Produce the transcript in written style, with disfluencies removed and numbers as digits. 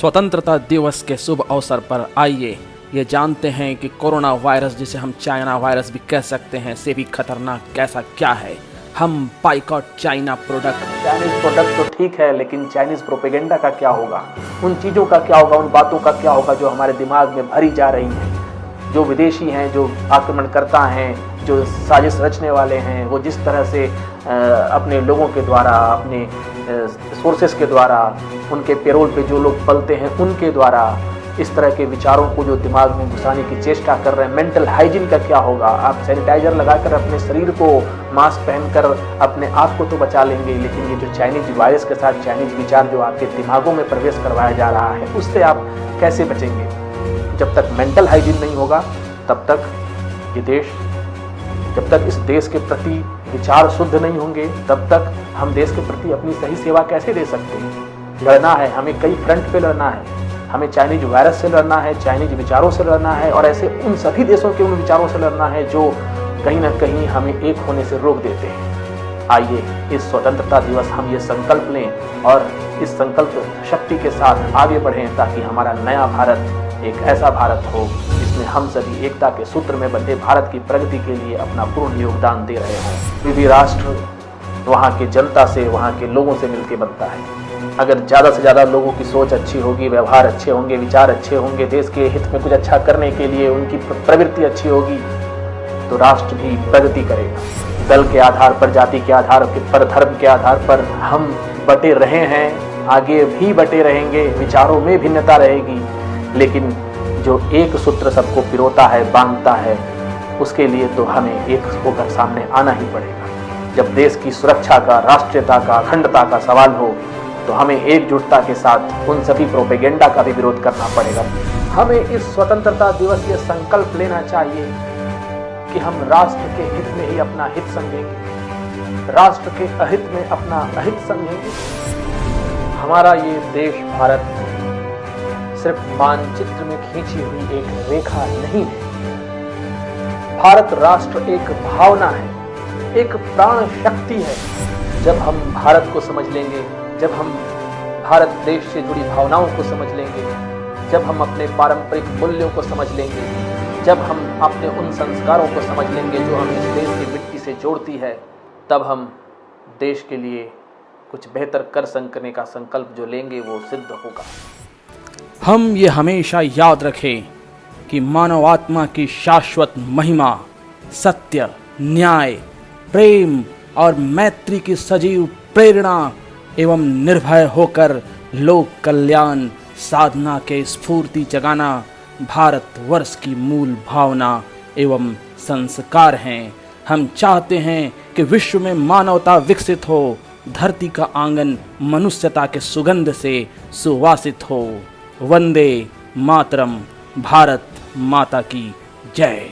स्वतंत्रता दिवस के शुभ अवसर पर आइए ये जानते हैं कि कोरोना वायरस, जिसे हम चाइना वायरस भी कह सकते हैं, से भी खतरनाक कैसा क्या है। हम boycott China product. Chinese product तो ठीक है, लेकिन चाइनीज प्रोपेगेंडा का क्या होगा, उन चीज़ों का क्या होगा, उन बातों का क्या होगा जो हमारे दिमाग में भरी जा रही हैं। जो विदेशी हैं, जो आक्रमणकर्ता हैं, जो साजिश रचने वाले हैं, वो जिस तरह से अपने लोगों के द्वारा, अपने सोर्सेस के द्वारा, उनके पेरोल पे जो लोग पलते हैं उनके द्वारा इस तरह के विचारों को जो दिमाग में घुसाने की चेष्टा कर रहे हैं। मेंटल हाइजीन का क्या होगा। आप सैनिटाइजर लगाकर अपने शरीर को, मास्क पहनकर अपने आप को तो बचा लेंगे, लेकिन ये जो चाइनीज वायरस के साथ चाइनीज विचार जो आपके दिमागों में प्रवेश करवाया जा रहा है, उससे आप कैसे बचेंगे। जब तक मेंटल हाइजीन नहीं होगा, तब तक ये देश, जब तक इस देश के प्रति विचार शुद्ध नहीं होंगे, तब तक हम देश के प्रति अपनी सही सेवा कैसे दे सकते हैं। लड़ना है, हमें कई फ्रंट पे लड़ना है। हमें चाइनीज वायरस से लड़ना है, चाइनीज विचारों से लड़ना है, और ऐसे उन सभी देशों के उन विचारों से लड़ना है जो कहीं ना कहीं हमें एक होने से रोक देते हैं। आइए इस स्वतंत्रता दिवस हम ये संकल्प लें और इस संकल्प शक्ति के साथ आगे बढ़ें, ताकि हमारा नया भारत एक ऐसा भारत हो जिसमें हम सभी एकता के सूत्र में बंधे भारत की प्रगति के लिए अपना पूर्ण योगदान दे रहे हों। कोई भी राष्ट्र वहाँ के जनता से, वहाँ के लोगों से मिलकर बनता है। अगर ज़्यादा से ज़्यादा लोगों की सोच अच्छी होगी, व्यवहार अच्छे होंगे, विचार अच्छे होंगे, देश के हित में कुछ अच्छा करने के लिए उनकी प्रवृत्ति अच्छी होगी, तो राष्ट्र भी प्रगति करेगा। दल के आधार पर, जाति के आधार पर, धर्म के आधार पर हम बटे रहे हैं, आगे भी बटे रहेंगे, विचारों में भिन्नता रहेगी, लेकिन जो एक सूत्र सबको पिरोता है, बांधता है, उसके लिए तो हमें एक होकर सामने आना ही पड़ेगा। जब देश की सुरक्षा का, राष्ट्रीयता का, अखंडता का सवाल हो, तो हमें एकजुटता के साथ उन सभी प्रोपेगेंडा का भी विरोध करना पड़ेगा। हमें इस स्वतंत्रता दिवस ये संकल्प लेना चाहिए कि हम राष्ट्र के हित में ही अपना हित समझेंगे, राष्ट्र के अहित में अपना अहित समझेंगे। हमारा ये देश भारत सिर्फ मानचित्र में खींची हुई एक रेखा नहीं है। भारत राष्ट्र एक भावना है, एक प्राण शक्ति है। जब हम भारत को समझ लेंगे, जब हम भारत देश से जुड़ी भावनाओं को समझ लेंगे, जब हम अपने पारंपरिक मूल्यों को समझ लेंगे, जब हम अपने उन संस्कारों को समझ लेंगे जो हमें इस देश की मिट्टी से जोड़ती है, तब हम देश के लिए कुछ बेहतर कर सकने का संकल्प जो लेंगे वो सिद्ध होगा। हम ये हमेशा याद रखें कि मानव आत्मा की शाश्वत महिमा सत्य, न्याय, प्रेम और मैत्री की सजीव प्रेरणा एवं निर्भय होकर लोक कल्याण साधना के स्फूर्ति जगाना भारतवर्ष की मूल भावना एवं संस्कार हैं। हम चाहते हैं कि विश्व में मानवता विकसित हो, धरती का आंगन मनुष्यता के सुगंध से सुवासित हो। वंदे मातरम। भारत माता की जय।